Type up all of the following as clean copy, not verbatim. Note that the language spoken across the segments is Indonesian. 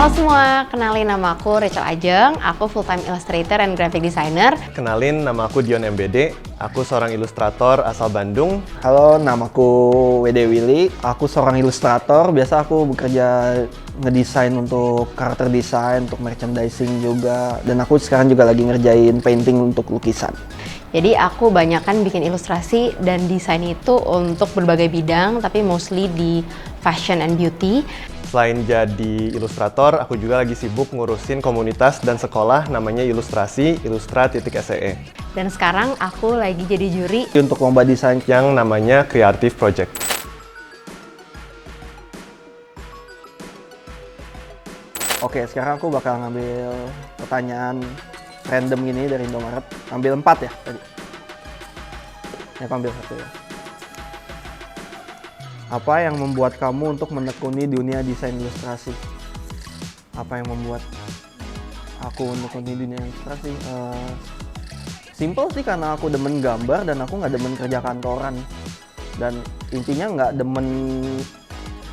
Halo semua, kenalin nama aku Rachel Ajeng, aku full-time illustrator and graphic designer. Kenalin, nama aku Dion MBD, aku seorang ilustrator asal Bandung. Halo, namaku Wede Willy, aku seorang ilustrator, biasa aku bekerja ngedesain untuk karakter desain, untuk merchandising juga, dan aku sekarang juga lagi ngerjain painting untuk lukisan. Jadi aku banyakan bikin ilustrasi dan desain itu untuk berbagai bidang, tapi mostly di fashion and beauty. Selain jadi ilustrator, aku juga lagi sibuk ngurusin komunitas dan sekolah namanya Ilustrasi, Ilustra.see. Dan sekarang aku lagi jadi juri Untuk lomba desain yang namanya Creative Project. Oke, sekarang aku bakal ngambil pertanyaan random gini dari Indomaret. Ambil 4 ya tadi? Ya, aku ambil 1 ya. Apa yang membuat kamu untuk menekuni dunia desain ilustrasi? Apa yang membuat aku menekuni dunia ilustrasi? Simple sih, karena aku demen gambar dan aku nggak demen kerja kantoran. Dan intinya nggak demen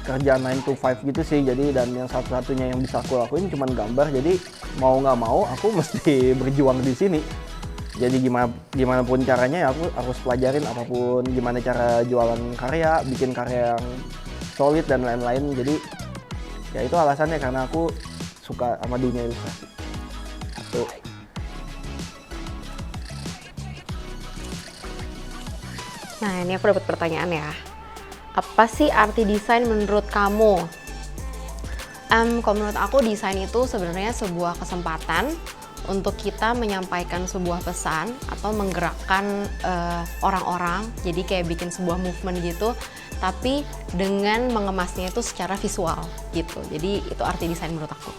kerja 9 to 5 gitu sih. Jadi dan yang satu-satunya yang bisa aku lakuin cuma gambar. Jadi mau nggak mau aku mesti berjuang di sini. Jadi gimana pun caranya ya aku harus pelajarin apapun, gimana cara jualan karya, bikin karya yang solid dan lain-lain. Jadi ya itu alasannya, karena aku suka sama dunia ilustrasi. Satu. Nah, ini aku dapat pertanyaan ya. Apa sih arti desain menurut kamu? Kalau menurut aku, desain itu sebenarnya sebuah kesempatan untuk kita menyampaikan sebuah pesan atau menggerakkan orang-orang. Jadi kayak bikin sebuah movement gitu, tapi dengan mengemasnya itu secara visual gitu. Jadi itu arti desain menurut aku.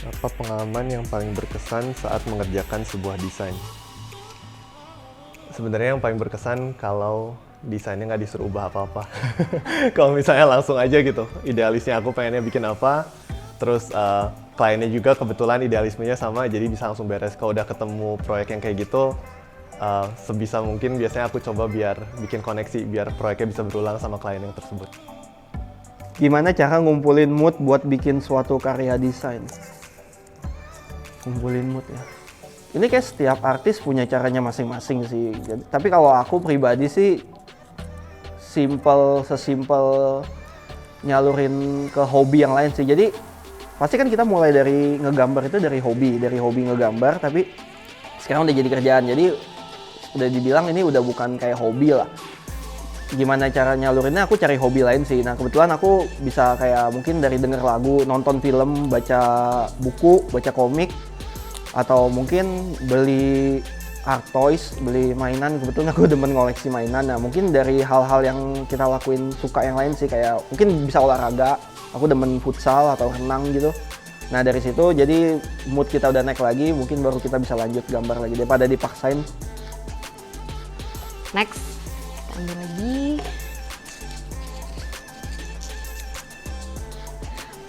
Apa pengalaman yang paling berkesan saat mengerjakan sebuah desain? Sebenarnya yang paling berkesan kalau desainnya nggak disuruh ubah apa-apa. Kalau misalnya langsung aja gitu, idealisnya aku pengennya bikin apa, terus kliennya juga kebetulan idealismenya sama, jadi bisa langsung beres. Kalau udah ketemu proyek yang kayak gitu, sebisa mungkin biasanya aku coba biar bikin koneksi, biar proyeknya bisa berulang sama klien yang tersebut. Gimana cara ngumpulin mood buat bikin suatu karya desain? Ngumpulin mood ya. Ini kayak setiap artis punya caranya masing-masing sih. Tapi kalau aku pribadi sih sesimpel nyalurin ke hobi yang lain sih. Jadi pasti kan kita mulai dari ngegambar itu dari hobi ngegambar, tapi sekarang udah jadi kerjaan. Jadi udah dibilang ini udah bukan kayak hobi lah. Gimana cara nyalurinnya, aku cari hobi lain sih. Nah, kebetulan aku bisa kayak mungkin dari denger lagu, nonton film, baca buku, baca komik, atau mungkin beli art toys, beli mainan. Kebetulan aku demen ngoleksi mainan. Nah, mungkin dari hal-hal yang kita lakuin suka yang lain sih, kayak mungkin bisa olahraga, aku demen futsal atau renang gitu. Nah, dari situ jadi mood kita udah naik lagi, mungkin baru kita bisa lanjut gambar lagi daripada dipaksain. Next, kita ambil lagi.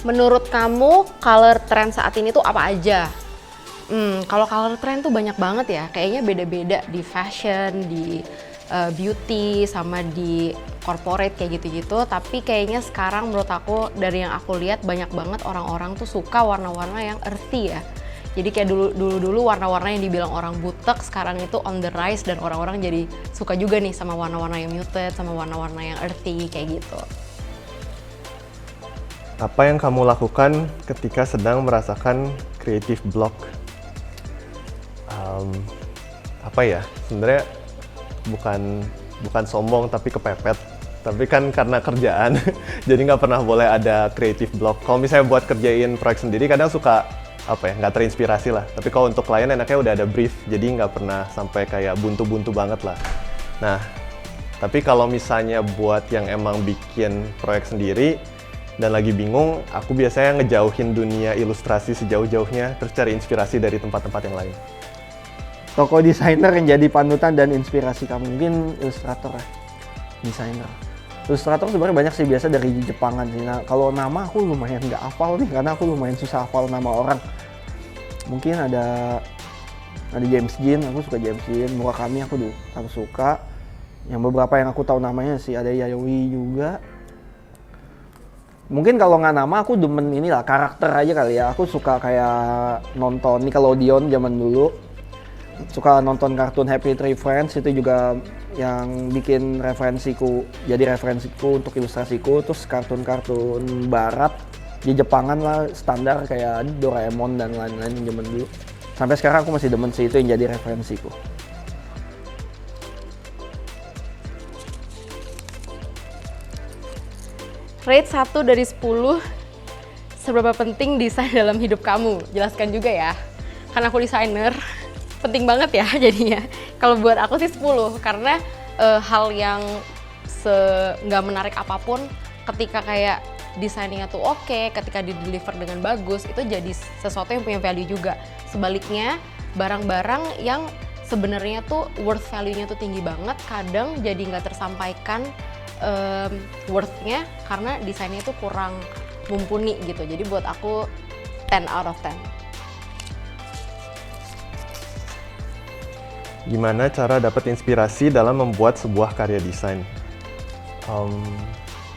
Menurut kamu color trend saat ini tuh apa aja? Kalau color trend tuh banyak banget ya, kayaknya beda-beda di fashion, di beauty, sama di corporate kayak gitu-gitu. Tapi kayaknya sekarang menurut aku, dari yang aku lihat, banyak banget orang-orang tuh suka warna-warna yang earthy ya. Jadi kayak dulu warna-warna yang dibilang orang butek, sekarang itu on the rise, dan orang-orang jadi suka juga nih sama warna-warna yang muted, sama warna-warna yang earthy kayak gitu. Apa yang kamu lakukan ketika sedang merasakan creative block? Apa ya, sebenarnya bukan sombong tapi kepepet, tapi kan karena kerjaan jadi nggak pernah boleh ada creative block. Kalau misalnya buat kerjain proyek sendiri kadang suka nggak terinspirasi lah, tapi kalau untuk klien enaknya udah ada brief, jadi nggak pernah sampai kayak buntu-buntu banget lah. Nah, tapi kalau misalnya buat yang emang bikin proyek sendiri dan lagi bingung, aku biasanya ngejauhin dunia ilustrasi sejauh-jauhnya, terus cari inspirasi dari tempat-tempat yang lain. Tokoh desainer yang jadi panutan dan inspirasi kamu? Mungkin ilustrator ya, desainer. Ilustrator sebenarnya banyak sih, biasa dari Jepangan sih. Nah, kalau nama aku lumayan nggak hafal nih, karena aku lumayan susah hafal nama orang. Mungkin ada James Jean, aku suka James Jean. Murakami aku suka. Yang beberapa yang aku tahu namanya sih, ada Yayoi juga. Mungkin kalau nggak nama, aku demen inilah karakter aja kali ya. Aku suka kayak nonton Nickelodeon zaman dulu. Suka nonton kartun Happy Tree Friends, itu juga yang bikin referensiku, jadi referensiku untuk ilustrasiku. Terus kartun-kartun barat di Jepangan lah, standar kayak Doraemon dan lain-lain zaman dulu. Sampai sekarang aku masih demen sih, itu yang jadi referensiku. Rate 1 dari 10, seberapa penting desain dalam hidup kamu? Jelaskan juga ya. Karena aku desainer, penting banget ya jadinya. Kalau buat aku sih 10, karena hal yang nggak menarik apapun, ketika kayak desainnya tuh oke, ketika di-deliver dengan bagus, itu jadi sesuatu yang punya value juga. Sebaliknya, barang-barang yang sebenarnya tuh worth value-nya tuh tinggi banget, kadang jadi nggak tersampaikan worth-nya karena desainnya itu kurang mumpuni gitu. Jadi buat aku 10 out of 10. Gimana cara dapat inspirasi dalam membuat sebuah karya desain?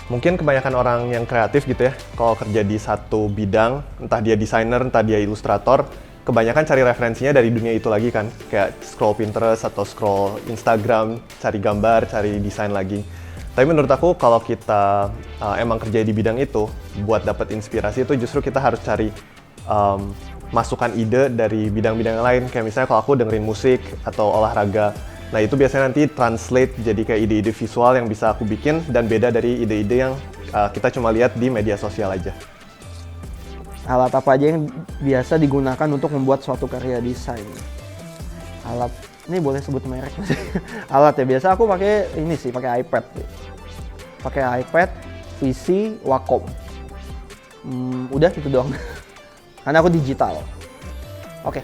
Mungkin kebanyakan orang yang kreatif gitu ya, kalau kerja di satu bidang, entah dia desainer, entah dia ilustrator, kebanyakan cari referensinya dari dunia itu lagi kan. Kayak scroll Pinterest atau scroll Instagram, cari gambar, cari desain lagi. Tapi menurut aku kalau kita emang kerja di bidang itu, buat dapat inspirasi itu justru kita harus cari masukan ide dari bidang-bidang yang lain. Kayak misalnya kalau aku dengerin musik atau olahraga, nah itu biasanya nanti translate jadi kayak ide-ide visual yang bisa aku bikin dan beda dari ide-ide yang kita cuma lihat di media sosial aja. Alat apa aja yang biasa digunakan untuk membuat suatu karya desain? Alat, ini boleh sebut merek nggak sih? Alat ya, biasa aku pakai ini sih, pakai iPad. Pakai iPad, PC, Wacom. Udah itu doang. Karena aku digital. Oke.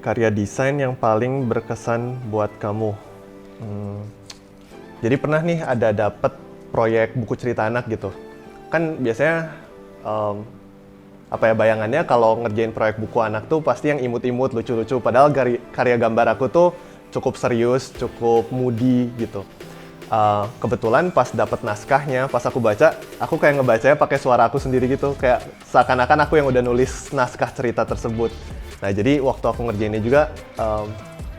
Karya desain yang paling berkesan buat kamu? Jadi pernah nih ada dapet proyek buku cerita anak gitu. Kan biasanya bayangannya kalau ngerjain proyek buku anak tuh pasti yang imut-imut, lucu-lucu. Padahal karya gambar aku tuh cukup serius, cukup moody gitu. Kebetulan pas dapet naskahnya, pas aku baca, aku kayak ngebacanya pakai suara aku sendiri gitu. Kayak seakan-akan aku yang udah nulis naskah cerita tersebut. Nah jadi waktu aku ngerjainnya juga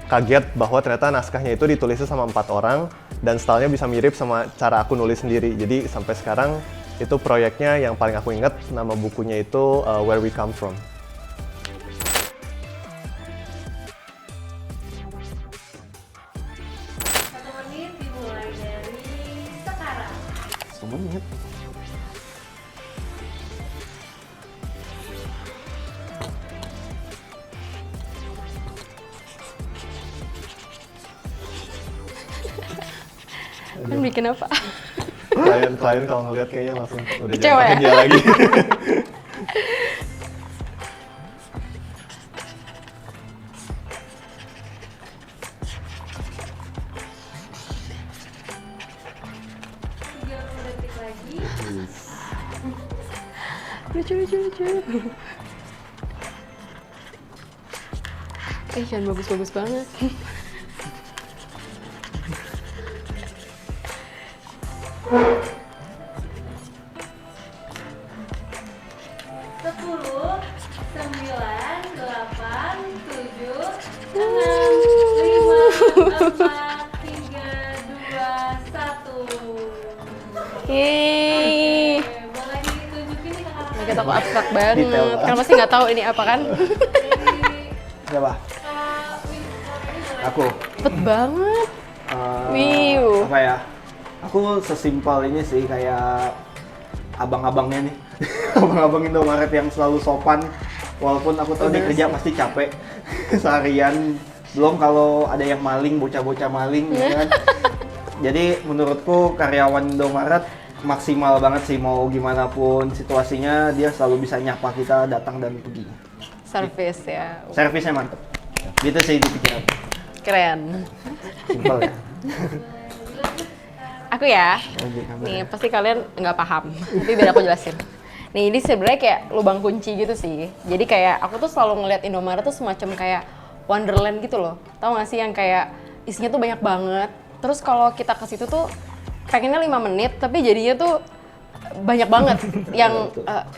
kaget bahwa ternyata naskahnya itu ditulisnya sama 4 orang dan stylenya bisa mirip sama cara aku nulis sendiri. Jadi sampai sekarang itu proyeknya yang paling aku inget, nama bukunya itu Where We Come From. 1 menit dimulai dari sekarang. Semenit. Kan bikin apa? Klien kalau ngeliat kayaknya langsung udah Kecewa jangan ya? kerja lagi. Detik lagi. Lucu. Jangan bagus-bagus banget. Sepuluh, 9, 8, 7, 6, 5, 4, 3, 2, 1. Yeay. Boleh ditunjukin nih kakak. Nah, kita kok abstrak banget. Detail banget. Kan pasti nggak tahu ini apa kan? Siapa? Aku. Cepet banget. Eh, Wiu. Apa ya? Aku sesimpel ini sih, kayak abang-abangnya nih. Abang-abang Indomaret yang selalu sopan. Walaupun aku tahu dia kerja pasti capek seharian. Belum kalau ada yang maling, bocah-bocah maling gitu kan. Jadi menurutku karyawan Indomaret maksimal banget sih, mau gimana pun situasinya dia selalu bisa nyapa kita datang dan pergi. Service ya. Servisnya mantep. Gitu sih dipikir aku. Keren. Simpel ya. Aku ya. Oke, kamera. Nih, pasti kalian nggak paham. Tapi biar aku jelasin. Nih, ini sebenarnya kayak lubang kunci gitu sih. Jadi kayak aku tuh selalu ngeliat Indomaret tuh semacam kayak Wonderland gitu loh. Tahu nggak sih yang kayak isinya tuh banyak banget. Terus kalau kita ke situ tuh pengennya 5 menit, tapi jadinya tuh banyak banget yang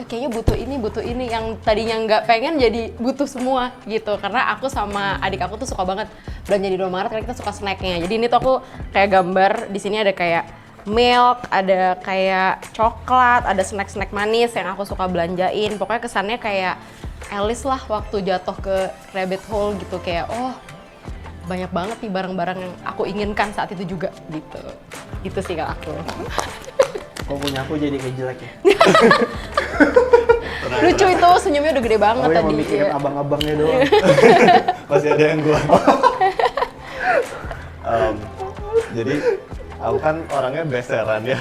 kayaknya butuh ini yang tadinya nggak pengen jadi butuh semua gitu. Karena aku sama adik aku tuh suka banget belanja di Indomaret karena kita suka snacknya. Jadi ini tuh aku kayak gambar di sini ada kayak milk, ada kayak coklat, ada snack-snack manis yang aku suka belanjain. Pokoknya kesannya kayak Alice lah waktu jatuh ke rabbit hole gitu, kayak oh banyak banget nih barang-barang yang aku inginkan saat itu juga gitu. Gitu sih kalau aku. Kok punya aku jadi kayak jelek ya? Lucu itu, senyumnya udah gede banget Aku yang tadi. memikirin Iya. abang-abangnya doang. Masih ada yang gua. Jadi aku kan orangnya beseran ya.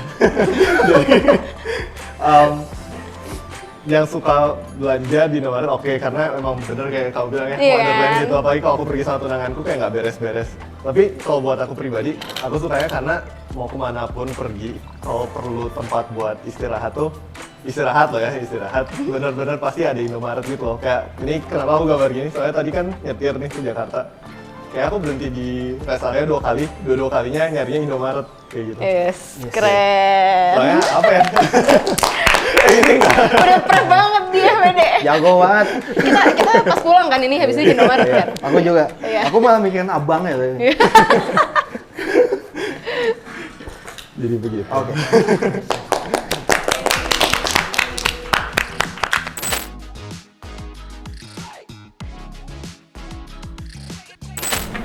Jadi yang suka belanja di Indomaret oke, karena emang bener kayak kamu bilang ya, Iya wonderland kan? gitu. Apalagi kalau aku pergi sama tunanganku kayak nggak beres-beres. Tapi kalau buat aku pribadi, aku sukanya karena mau kemanapun pergi, kalau perlu tempat buat istirahat tuh istirahat loh ya, istirahat. Bener-bener pasti ada Indomaret gitu loh. Kayak ini kenapa aku gambar gini? Soalnya tadi kan nyetir nih ke Jakarta. Kayak aku berhenti di rest area 2 kali, dua kalinya nyarinya Indomaret kayak gitu. Yes, keren. Soalnya apa ya? Ini enggak. Udah prep banget dia, Bede. Jago banget. Kita pas pulang kan ini habis itu di Indomaret Iya, kan? aku juga. Iya. Aku malah mikirin abangnya loh. Jadi begitu. Oke.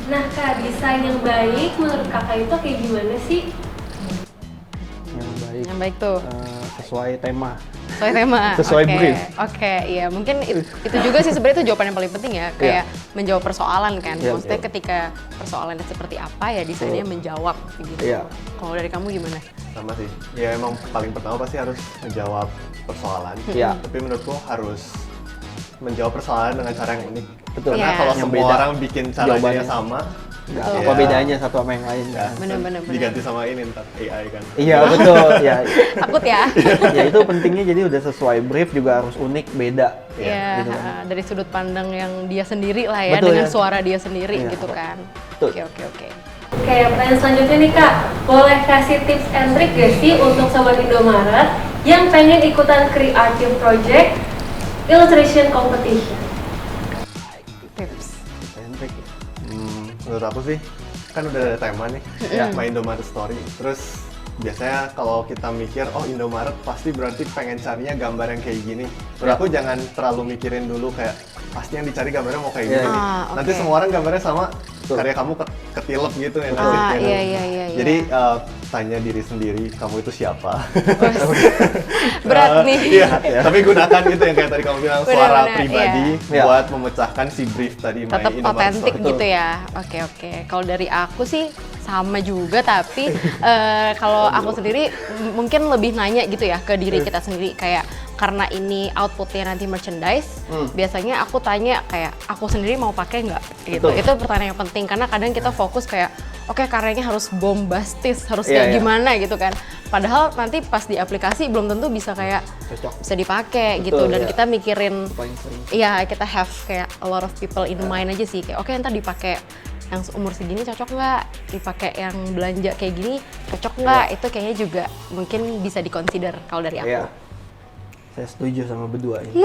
Nah Kak, desain yang baik menurut kakak itu kayak gimana sih? Yang baik. Yang baik tuh. Sesuai tema. Sesuai tema. Sesuai Oke. brief. Oke, iya mungkin itu juga sih sebenarnya itu jawaban yang paling penting ya, kayak menjawab persoalan kan. Iya, Maksudnya betul. ketika persoalannya seperti apa ya desainnya menjawab gitu. Iya. Kalau dari kamu gimana? Sama sih. Ya emang paling pertama pasti harus menjawab persoalan. Iya. Tapi menurutku harus menjawab persoalan dengan cara yang unik. Betul. Karena Iya. kalau Yang semua beda. orang bikin caranya Jawabannya. sama, Nggak, Betul. apa ya, bedanya satu sama yang lain ya, kan? Bener-bener. diganti sama ini ntar AI kan. Iya betul. Ya, Takut ya? ya itu pentingnya jadi udah sesuai brief juga harus unik beda. Iya, gitu kan. dari sudut pandang yang dia sendiri lah ya, Betul, dengan ya. suara dia sendiri Iya. gitu kan. Betul. Oke. Oke, pertanyaan selanjutnya nih Kak, boleh kasih tips and trick gak sih untuk Sobat Indomaret yang pengen ikutan Creative Project Illustration Competition? Tips. Centric ya. Menurut aku sih, kan udah ada tema nih, ya, main Indomaret Story. Terus biasanya kalau kita mikir, oh Indomaret pasti berarti pengen carinya gambar yang kayak gini. Menurut aku jangan terlalu mikirin dulu kayak, pasti yang dicari gambarnya mau kayak Iya, gini. iya. Ah, Nanti oke. semua orang gambarnya sama, Betul. karya kamu ketilep gitu ya. Betul. nanti, Ah, ya kan? iya. Jadi tanya diri sendiri, kamu itu siapa? Berat nih. Iya, tapi gunakan gitu yang kayak tadi kamu bilang, suara Benar-benar, pribadi iya. buat memecahkan si brief tadi. My Tetap Indomaret otentik Story. gitu ya. Oke. Kalau dari aku sih sama juga, tapi kalau aku sendiri mungkin lebih nanya gitu ya ke diri kita sendiri, kayak karena ini outputnya nanti merchandise, biasanya aku tanya kayak aku sendiri mau pakai nggak gitu. Betul. Itu pertanyaan yang penting karena kadang kita fokus kayak oke, karyanya harus bombastis, harus Iya, kayak iya. gimana gitu kan. Padahal nanti pas di aplikasi belum tentu bisa kayak Cocok. bisa dipakai gitu, Betul, dan iya. kita mikirin Paling sering. iya, kita have kayak a lot of people in mind aja sih, kayak oke ntar dipakai yang umur segini cocok nggak, dipakai yang belanja kayak gini cocok nggak, itu kayaknya juga mungkin bisa di-consider kalau dari aku. Iya. Saya setuju sama berdua ini.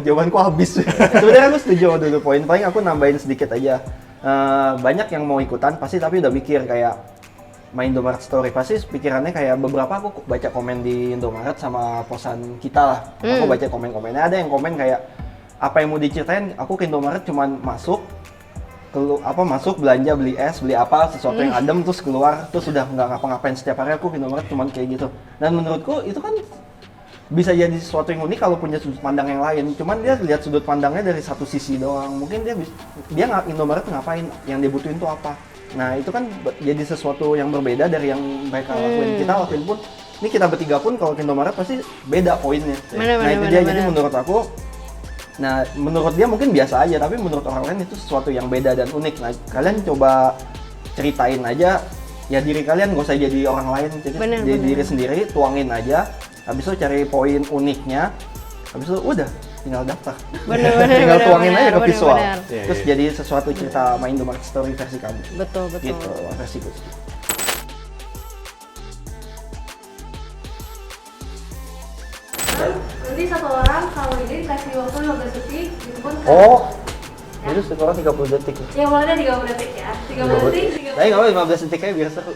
jawabanku habis. Sebenarnya aku setuju sama dulu poin. Paling aku nambahin sedikit aja. Banyak yang mau ikutan pasti tapi udah mikir kayak main Indomaret Story. Pasti pikirannya kayak beberapa aku baca komen di Indomaret sama posan kita lah. Aku baca komen-komennya. Ada yang komen kayak apa yang mau diceritain? Aku ke Indomaret cuman masuk masuk belanja, beli es, beli apa, sesuatu yang adem, terus keluar, terus sudah nggak ngapa-ngapain setiap hari. Aku ke Indomaret cuman kayak gitu. Dan menurutku itu kan bisa jadi sesuatu yang unik kalau punya sudut pandang yang lain. Cuman dia lihat sudut pandangnya dari satu sisi doang. Mungkin dia nggak Indomaret ngapain, yang dia butuhin tuh apa. Nah itu kan jadi sesuatu yang berbeda dari yang mereka lakuin. Kita lakuin pun, ini kita bertiga pun kalau ke Indomaret pasti beda poinnya. Nah itu dia. Jadi menurut aku, nah, menurut dia mungkin biasa aja, tapi menurut orang lain itu sesuatu yang beda dan unik. Nah, kalian coba ceritain aja ya diri kalian, nggak usah jadi orang lain, jadi Bener, jadi bener. diri sendiri, tuangin aja. Habis itu cari poin uniknya, habis itu udah tinggal daftar. Bener-bener. Tinggal tuangin aja ke visual. bener. Iya, Terus iya. jadi sesuatu cerita main Indomaret Story versi kamu. Betul, betul. Gitu, versiku. Nanti satu orang kalau ini dikasih waktu 15 detik, itu pun Oh, itu sekarang 30 detik. ya mulainya 30 detik ya. 30 detik, 30 Tapi nggak apa 15 detik aja biar seru.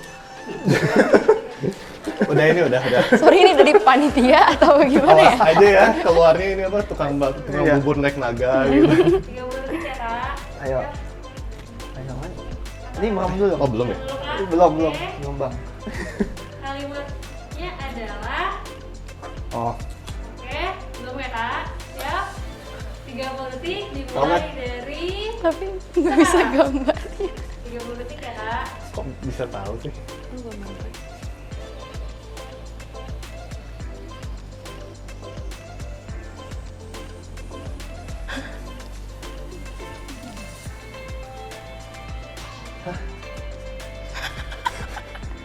Udah ini udah. Sorry, ini dari panitia atau gimana ya? Awas aja ya, keluarnya ini apa tukang Iya. bubur naik naga gitu. 30 detik ya kak. Ayo. Ayo man. Ini merem dulu. Oh belum ya? Belum bang. Kalimatnya adalah, Oh, oke, belum ya kak? Siap? 30 detik Selamat. dimulai dari Tapi nggak bisa gambarnya. 30 detik ya kak. Kok bisa tahu sih?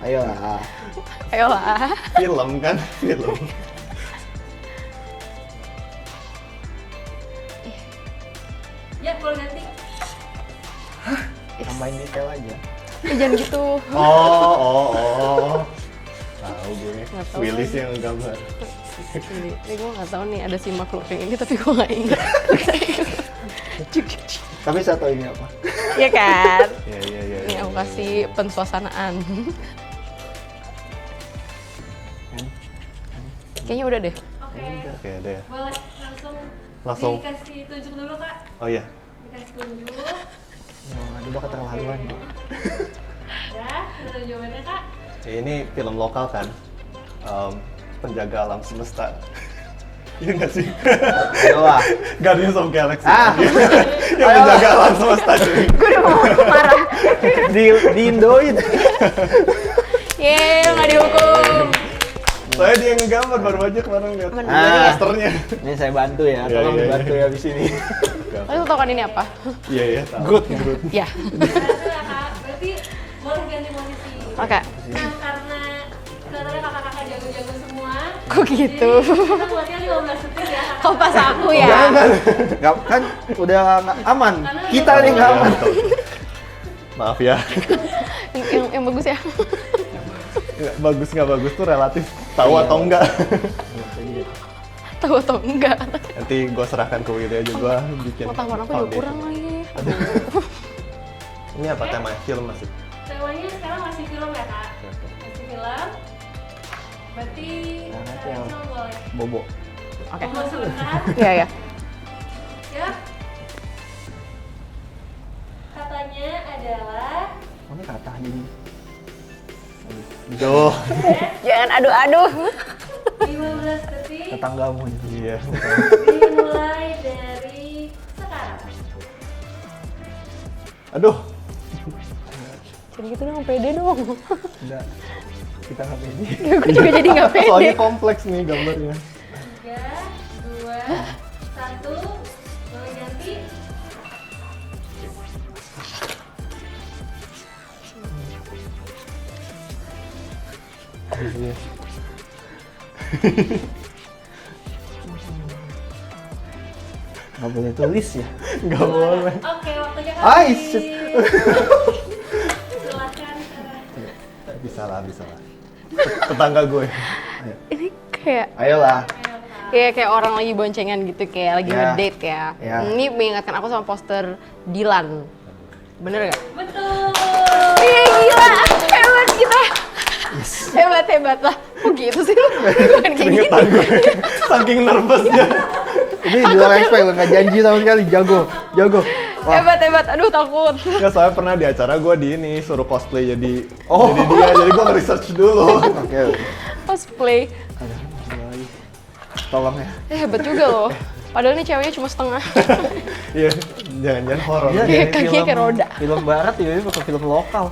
ayolah. Ayolah. Film kan? Film. Ya, boleh ganti. Tambahin detail aja. Jangan gitu. Oh. Tahu gue. Nggak tahu Willy lagi. sih yang gambar. Ini gue nggak tahu nih ada si makhluk yang ini tapi gue nggak ingat. Tapi saya tahu ini apa. Iya kan? Iya. Ini aku kasih pensuasanaan. Kayaknya udah deh. Oke, Oke deh. boleh Langsung. dikasih tunjuk dulu kak. Oh iya. Dikasih tunjuk. Aduh, bakal keterlaluan. Ya, ada jawabannya kak. Ini film lokal kan? Penjaga alam semesta. Iya nggak sih? Ayolah. Guardians of Galaxy. Ah. Yang menjaga alam semesta cuy. Gue udah mau marah. Di Indoin. Yeay, nggak dihukum. Soalnya dia yang ngegambar baru aja kemarin lihat Bener. posternya. Ini saya bantu ya, Iya, tolong iya, dibantu iya. ya abis ini. Lo tau kan ini apa? Iya tahu. Groot. Ya. Berarti ya kak, berarti boleh ganti posisi. Oke. Nah, karena kelihatannya kakak-kakak jago-jago semua. Kok gitu? Jadi, kita buatnya 15 detik ya kakak. Kok pas aku ya? Nggak, kan udah nggak aman. Kita nih nggak Iya, aman. betul. Maaf ya. Yang bagus ya? Bagus nggak bagus tuh relatif. Tahu Iya. atau enggak? Tahu atau enggak? Nanti gue serahkan ke Willy aja gue bikin. Pengetahuan aku juga foundation. kurang lagi. Ini apa tema film masih? Temanya sekarang masih film ya kak? Masih film. Berarti Nah, nanti yang- langsung boleh. Bobo. Oke. Tunggu sebentar. Iya ya. Ya. Katanya adalah Oh, ini kata ini. Duh. Jangan aduh-aduh. 15 detik Tetanggamu ini. Iya. dimulai dari sekarang. Aduh. Jadi gitu dong, pede dong. Enggak. Kita nggak pede. Gue juga jadi nggak pede. Soalnya kompleks nih gambarnya. 3, 2, 1, boleh ganti. Iya. Nggak boleh tulis ya. Nggak boleh. Oke, waktunya Ay, habis. shit. Silakan. Bisa lah. Tetangga gue. Ini kayak Ayolah. kayak orang lagi boncengan gitu, kayak lagi Ya. ngedate ya. Ya. Ini mengingatkan aku sama poster Dilan. Bener gak? Betul. Iya gila, hebat kita. Hebat lah. Kok gitu sih lu? Bukan kayak gini. Keringetan gue. Saking nervousnya. Ini di luar expect lo, nggak janji sama sekali. Jago. Wah, Hebat. Aduh takut. Nggak, soalnya pernah di acara gue di ini suruh cosplay jadi Oh. jadi dia, jadi gue nge-research dulu. oke. Cosplay. Aduh, lagi. Tolong ya. Hebat juga loh. Padahal ini ceweknya cuma setengah. Iya, jangan-jangan horor. Iya, Iya, dari kakinya kayak roda. Film barat ya, ini bukan film lokal.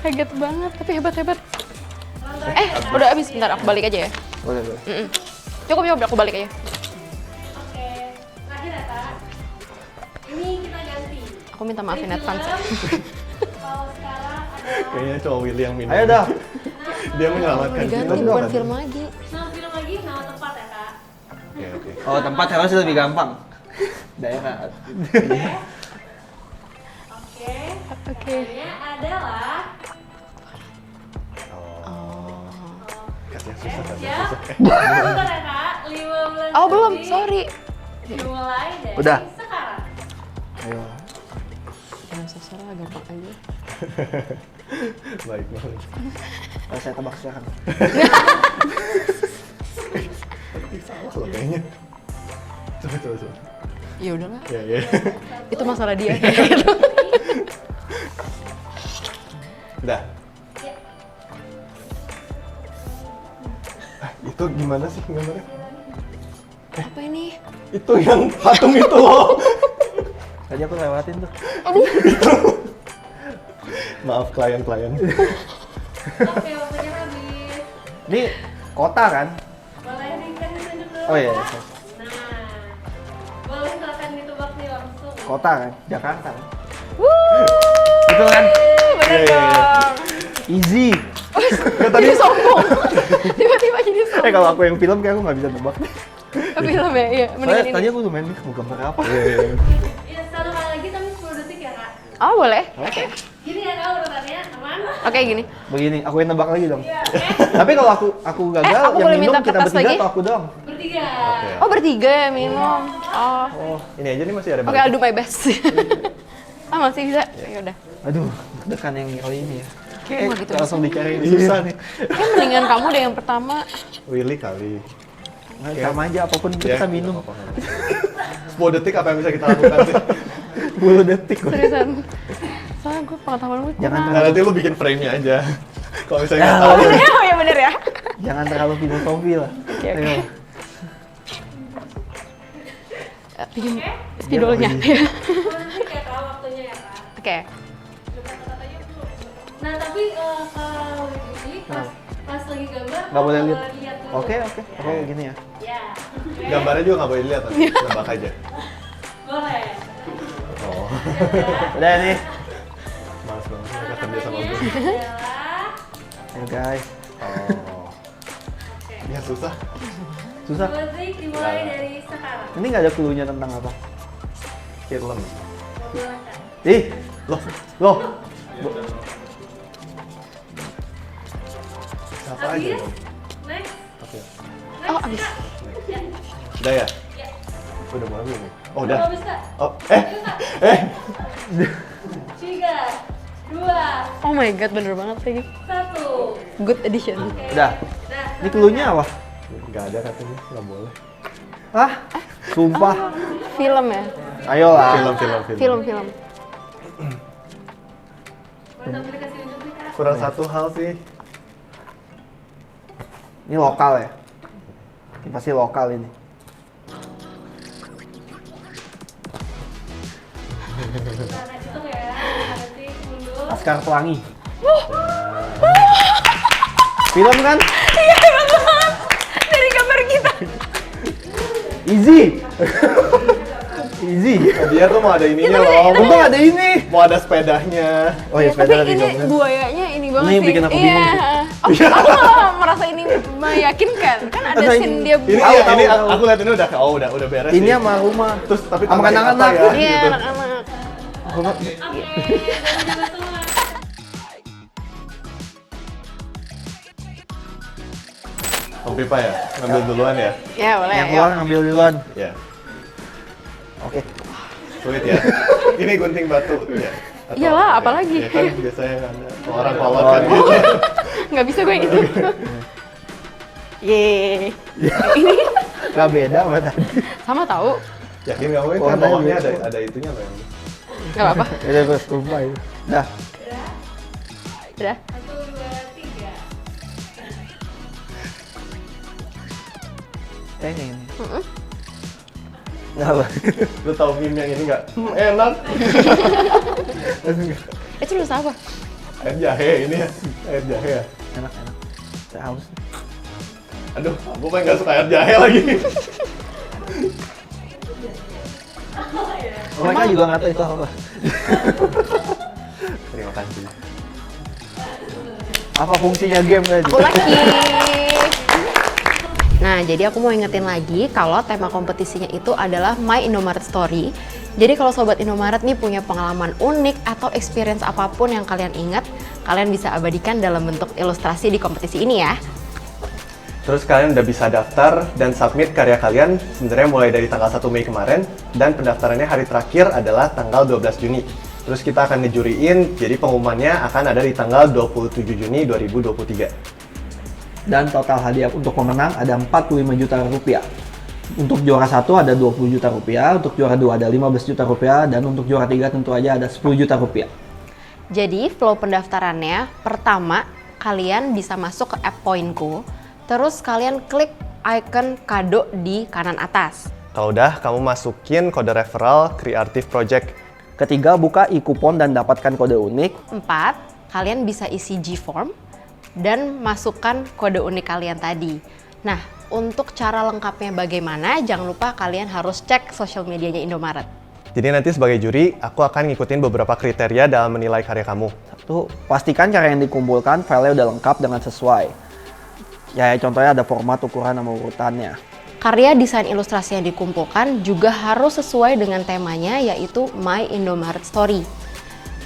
Kaget banget, tapi hebat. Udah habis. Bentar, aku balik aja ya. Boleh. Cukup ya, udah aku balik aja. Oke, terakhir ya kak. Ini kita ganti. Aku minta maaf in Di advance ya. film, kalau sekarang adalah Kayaknya cowok Willy yang minum. Ayo dah. Dia menyelamatkan Diganti, kita. bukan film lagi. nama film lagi, nama tempat ya kak. Oke. Oke. Oh, tempat harus lebih gampang. Daerah. Oke. Oke. Ini adalah Kasih yang susah, kasih yang siap. susah. Bentar ya Kak, 15 Oh belum, detik. sorry. Dimulai dari Udah. sekarang. Ayo. Yang sasara gampang aja. Baik banget. Saya tebak sekarang. Salah loh kayaknya. Coba. Ya udahlah, Ya. itu masalah dia. Udah. Itu gimana sih gambarnya? Apa ini? Itu yang patung itu loh. Tadi aku lewatin tuh. Maaf klien. Oke, waktunya habis. Ini kota kan? Boleh kan ditunjuk dulu. Oh iya. Nah, boleh silakan ditebak nih langsung. Kota kan? Jakarta kan? Wuh, Betul kan? bener Iya. dong. Easy. Jadi sombong. Tiba-tiba jadi sombong. Kalau aku yang film kayak aku nggak bisa tebak. Film ya, iya. Soalnya Mendingan tadi ini. aku lumayan nih mau gambar apa. Ya, satu kali lagi tapi 10 detik ya Kak. Oh boleh. Gini ya Kak urutannya, aman? Oke gini. Begini, aku yang nebak lagi dong. Iya, oke. Tapi kalau aku gagal, aku yang boleh minum minta kita kertas bertiga lagi? atau aku doang? Bertiga. Oke. Oh bertiga ya minum. Oh. Oh, ini aja nih masih ada. Oke, I'll do my best. Ah masih bisa. Ya udah. Aduh, dekan yang kali ini ya. Kayak mah gitu. Langsung dicari susah nih. Kayak mendingan kamu deh yang pertama. Willy kali. Nah, sama aja apapun itu kita minum. 10 detik apa yang bisa kita lakukan sih? 10 detik. Seriusan. Soalnya gue pengetahuan gue Jangan kurang. Nah, nanti lu bikin frame-nya aja. Kalau misalnya Ya. nggak tahu. Oh ya bener ya. Jangan terlalu filosofi lah. Oke. Ayo. Bikin spidolnya. 10 detik ya Kak waktunya ya Kak. Oke. Kata-katanya dulu. Nah tapi kalau ini pas lagi gambar Nggak boleh lihat. lihat dulu. Oke. Oke, gini ya. Ya. Oke. Gambarnya juga nggak boleh dilihat, nanti nebak aja. Boleh. Oh, Udah nih. males banget mereka kerja sama gue. Adalah Ayo guys. Oh, ya susah. Susah. 10 detik dimulai dari sekarang. Ini nggak ada clue-nya tentang apa. Film. Boleh Kak. Ih, loh. Siapa aja Habis. dong? Next. Oke. Next, Oh, habis. Kak. Ya. Udah ya? Ya. Udah mulai belum? Oh, udah. Habis Kak. Oh, Ayo, Kak. 3, 2, Oh my god, bener banget lagi. 1. Good edition. Oke. Udah. Nah, Ini clue-nya apa? Nggak ada katanya, nggak boleh. Hah? Sumpah. Film ya? Ayolah. Film. boleh sambil dikasih unjuk nih Kak. Kurang satu hal sih. Ini lokal ya? Ini pasti lokal ini. Nah, hitung ya. 5 detik mundur. Laskar Pelangi. Film kan? Iya, bener banget. Dari gambar kita. Easy. Easy. Dia tuh mau ada ininya loh. Untung ada ini. Mau ada sepedanya. Oh ya, sepeda Tapi tadi ini ngomongin. buayanya ini banget Ini sih. bikin aku bingung sih. Oh, aku malah merasa ini meyakinkan. Kan ada Nah, scene dia Ini Tahu, ya, tahu, ini tahu. aku lihat ini udah beres. Ini sih. sama rumah. Terus tapi sama tambahin anak-anak. apa ya, Iya, gitu. anak-anak. Rumah. Oke, jangan juga semua. Om Pipa ya, ngambil duluan ya. Ya, boleh. Yang ayo. keluar ngambil duluan. Ya, Oke. sulit ya. Ini gunting batu ya. Atau- Iyalah, ya, apalagi. Ya kan biasanya ada orang kolot kan gitu. Nggak bisa gue gitu. Yeay. Gak beda sama tadi. Sama tahu. Yakin nggak mungkin kan Warnanya bawahnya beda. ada itunya loh yang. Nggak apa-apa. Udah bos, sumpah ini. Dah. Udah. 1, 2, 3. Kayaknya ini. Nggak apa. Lu tahu meme yang ini nggak? Enak. Itu tulis apa? Air jahe ini ya. Air jahe ya. Enak. Saya haus. Aduh, aku pengen nggak suka air jahe lagi. Mereka juga nggak tahu itu apa. Terima kasih. Apa fungsinya game tadi? Aku lagi. Nah, jadi aku mau ingetin lagi kalau tema kompetisinya itu adalah My Indomaret Story. Jadi kalau Sobat Indomaret nih punya pengalaman unik atau experience apapun yang kalian ingat, kalian bisa abadikan dalam bentuk ilustrasi di kompetisi ini ya. Terus kalian udah bisa daftar dan submit karya kalian sebenarnya mulai dari tanggal 1 Mei kemarin, dan pendaftarannya hari terakhir adalah tanggal 12 Juni. Terus kita akan ngejuriin, jadi pengumumannya akan ada di tanggal 27 Juni 2023. Dan total hadiah untuk pemenang ada 45 juta rupiah. Untuk juara 1 ada 20 juta rupiah, untuk juara 2 ada 15 juta rupiah, dan untuk juara 3 tentu aja ada 10 juta rupiah. Jadi flow pendaftarannya, pertama kalian bisa masuk ke app Poinku, terus kalian klik icon kado di kanan atas. Kalau udah, kamu masukin kode referral Creative Project. Ketiga, buka e-coupon dan dapatkan kode unik. 4, kalian bisa isi G-form dan masukkan kode unik kalian tadi. Nah, untuk cara lengkapnya bagaimana, jangan lupa kalian harus cek sosial medianya Indomaret. Jadi nanti sebagai juri, aku akan ngikutin beberapa kriteria dalam menilai karya kamu. Satu, pastikan karya yang dikumpulkan filenya udah lengkap dengan sesuai. Ya, contohnya ada format, ukuran, sama urutannya. Karya desain ilustrasi yang dikumpulkan juga harus sesuai dengan temanya, yaitu My Indomaret Story.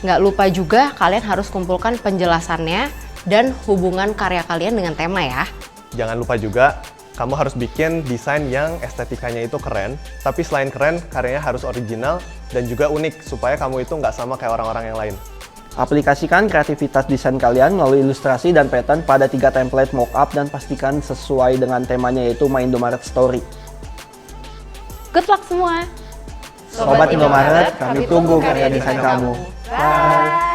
Nggak lupa juga kalian harus kumpulkan penjelasannya dan hubungan karya kalian dengan tema ya. Jangan lupa juga, kamu harus bikin desain yang estetikanya itu keren, tapi selain keren, karyanya harus original dan juga unik, supaya kamu itu nggak sama kayak orang-orang yang lain. Aplikasikan kreativitas desain kalian melalui ilustrasi dan pattern pada 3 template mockup dan pastikan sesuai dengan temanya, yaitu My Indomaret Story. Good luck semua! Sobat Indomaret, kami tunggu karya desain kamu. Bye!